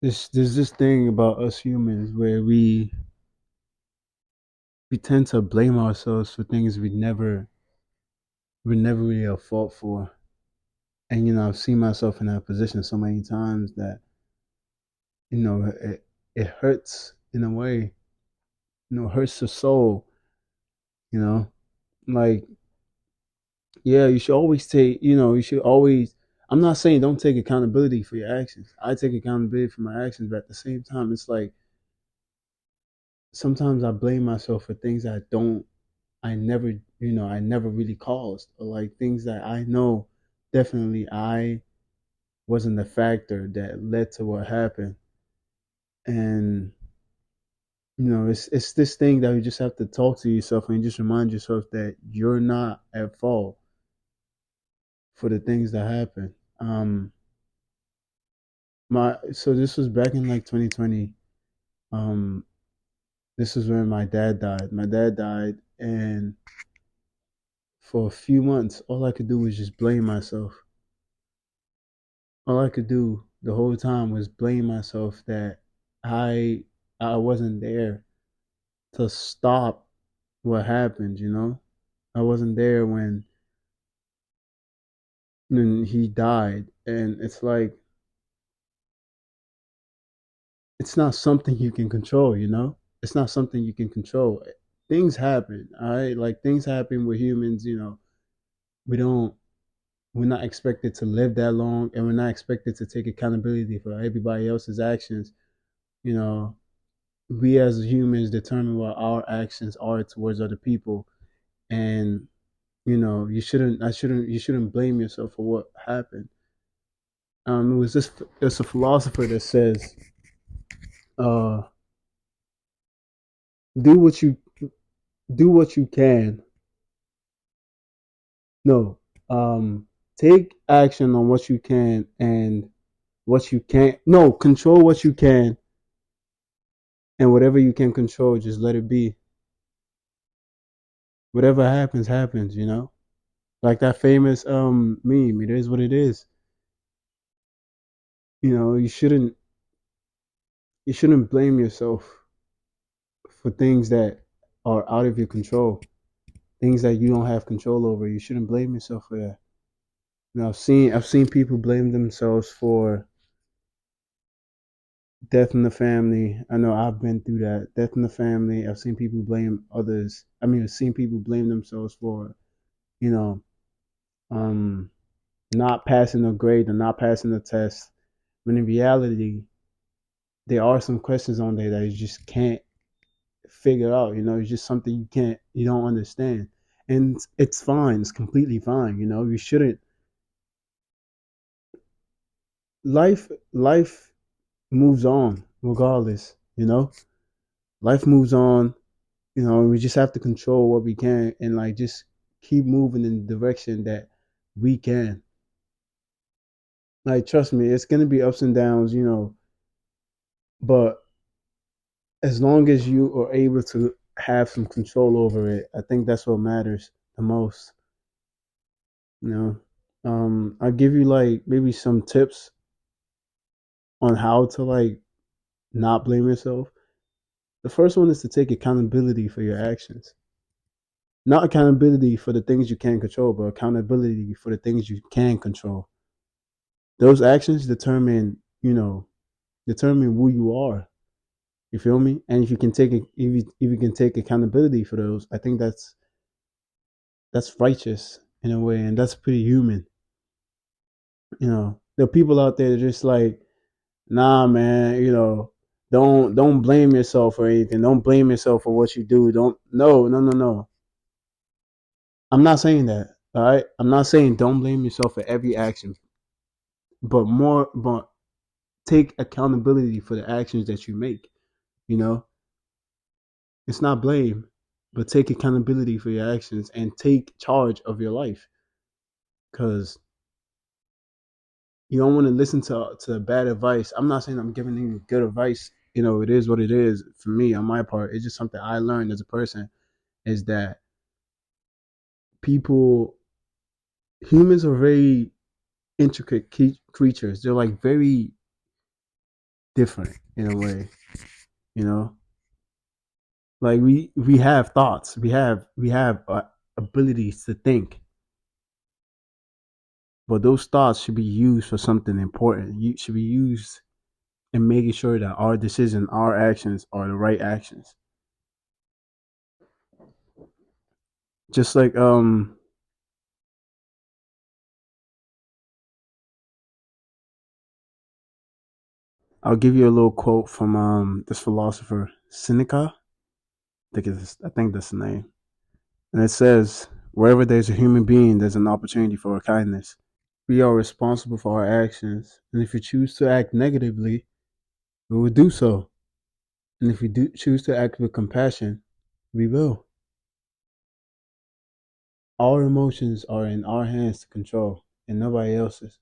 There's this thing about us humans where we tend to blame ourselves for things we never really have fought for. And I've seen myself in that position so many times that it hurts in a way. Hurts the soul. You know, like yeah, you should always take. You should always. I'm not saying don't take accountability for your actions. I take accountability for my actions, but at the same time, it's like sometimes I blame myself for things I never really caused, or like things that I know definitely I wasn't the factor that led to what happened. And it's this thing that you just have to talk to yourself and just remind yourself that you're not at fault for the things that happen. My so this was back in like 2020. Um, this was when my dad died. My dad died, and for a few months, all I could do was just blame myself. All I could do the whole time was blame myself that I I wasn't there to stop what happened. I wasn't there when he died, and it's like it's not something you can control. It's not something you can control. Things happen, all right? Like things happen with humans. We don't we're not expected to live that long, and we're not expected to take accountability for everybody else's actions. You know, we as humans determine what our actions are towards other people, and you shouldn't blame yourself for what happened. It's a philosopher that says, uh, do what you do what you can. No, take action on what you can, and what you can't. No, control what you can, and whatever you can control, just let it be. Whatever happens, happens. Like that famous meme. It is what it is. You shouldn't blame yourself for things that are out of your control, things that you don't have control over. You shouldn't blame yourself for that. I've seen people blame themselves for death in the family. I know I've been through that. Death in the family. I've seen people blame others. I mean, I've seen people blame themselves for, you know, um, not passing a grade or not passing a test. When in reality, there are some questions on there that you just can't figure out. It's just something you don't understand, and it's fine. It's completely fine. You shouldn't. Life moves on regardless. Life moves on. We just have to control what we can, and like just keep moving in the direction that we can. Like trust me, it's gonna be ups and downs. But as long as you are able to have some control over it, I think that's what matters the most. You know, I'll give you like maybe some tips on how to like not blame yourself. The first one is to take accountability for your actions. Not accountability for the things you can't control, but accountability for the things you can control. Those actions determine who you are. You feel me? And if you can take accountability for those, I think that's righteous in a way, and that's pretty human. There are people out there that are just like, nah, man. Don't blame yourself for anything. Don't blame yourself for what you do. Don't no no no no. I'm not saying that. All right. I'm not saying don't blame yourself for every action, but take accountability for the actions that you make. You know, it's not blame, but take accountability for your actions and take charge of your life. Because you don't want to listen to bad advice. I'm not saying I'm giving you good advice. It is what it is for me on my part. It's just something I learned as a person is that people, humans are very intricate creatures. They're like very different in a way, you know. Like we have thoughts, we have abilities to think, but those thoughts should be used for something important. You should be used in making sure that our decision, our actions are the right actions. Just like I'll give you a little quote from this philosopher Seneca. I think that's the name. And it says, "Wherever there's a human being, there's an opportunity for kindness. We are responsible for our actions, and if we choose to act negatively, we will do so. And if we do choose to act with compassion, we will. Our emotions are in our hands to control, and nobody else's."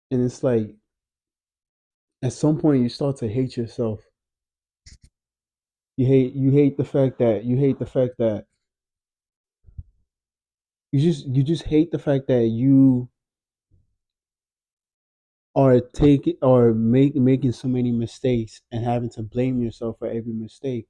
And it's like at some point you start to hate yourself. You hate the fact that you just hate the fact that you are taking or making so many mistakes and having to blame yourself for every mistake.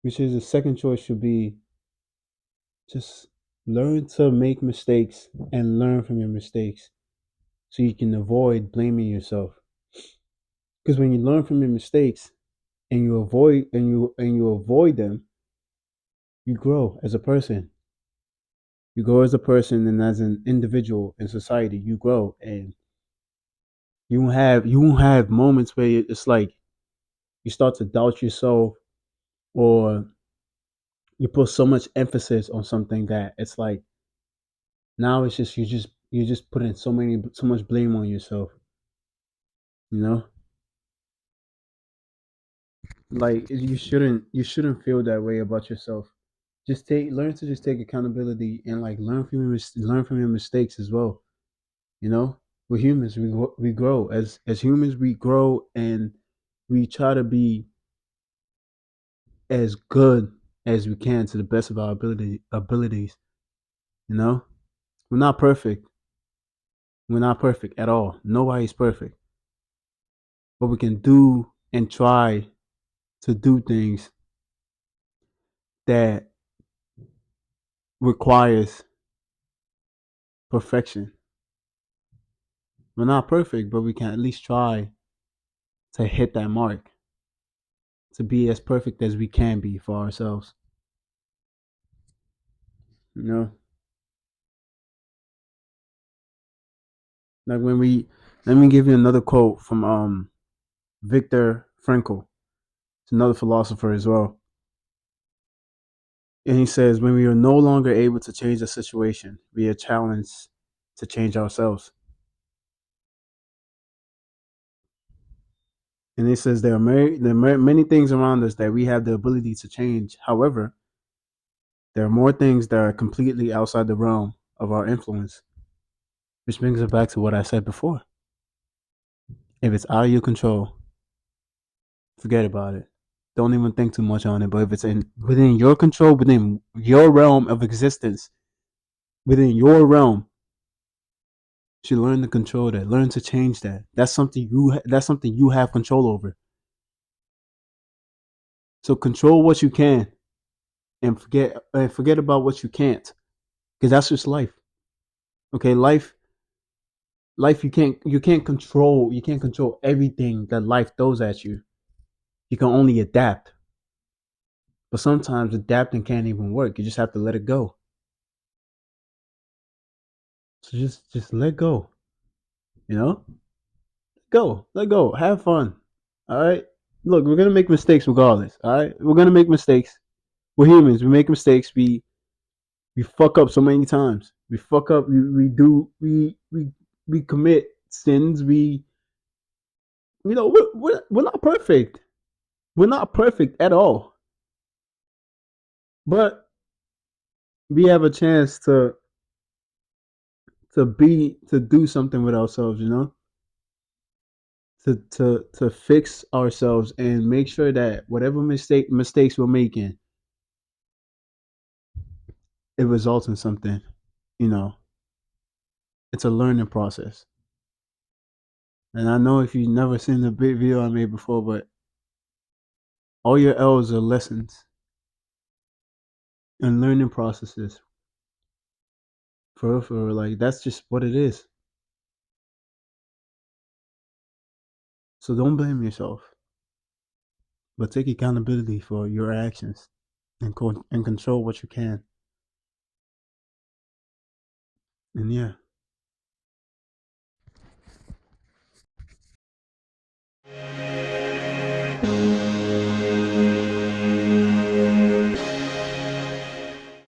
Which is the second choice should be just learn to make mistakes and learn from your mistakes so you can avoid blaming yourself. Because when you learn from your mistakes and you avoid them, you grow as a person. You grow as a person and as an individual in society. You grow, and you won't have moments where it's like you start to doubt yourself, or you put so much emphasis on something that it's like now it's just you just putting so much blame on yourself. You know, like you shouldn't feel that way about yourself. Just learn to just take accountability and like learn from your mistakes as well. You know, we're humans. We grow as humans. We grow, and we try to be as good as we can to the best of our abilities. You know, we're not perfect. We're not perfect at all. Nobody's perfect, but we can do and try to do things that requires perfection. We're not perfect, but we can at least try to hit that mark, to be as perfect as we can be for ourselves. You know, like when we let me give you another quote from Viktor Frankl. It's another philosopher as well. And he says, when we are no longer able to change the situation, we are challenged to change ourselves. And he says there are many things around us that we have the ability to change. However, there are more things that are completely outside the realm of our influence, which brings it back to what I said before. If it's out of your control, forget about it. Don't even think too much on it. But if it's within your control, within your realm of existence, within your realm, you should learn to control that. Learn to change that. That's something you have control over. So control what you can, and forget about what you can't, because that's just life. Okay, life you can't control everything that life throws at you. You can only adapt. But sometimes adapting can't even work. You just have to let it go. So just let go. You know, let go, have fun. All right. Look, we're gonna make mistakes regardless. All right, we're gonna make mistakes. We're humans. We make mistakes. We fuck up so many times. We fuck up. We commit sins. We're not perfect. We're not perfect at all. But we have a chance to do something with ourselves. To fix ourselves and make sure that whatever mistakes we're making, it results in something. You know, it's a learning process. And I know if you've never seen the big video I made before, but all your L's are lessons and learning processes. For like that's just what it is. So don't blame yourself, but take accountability for your actions and control what you can. And yeah.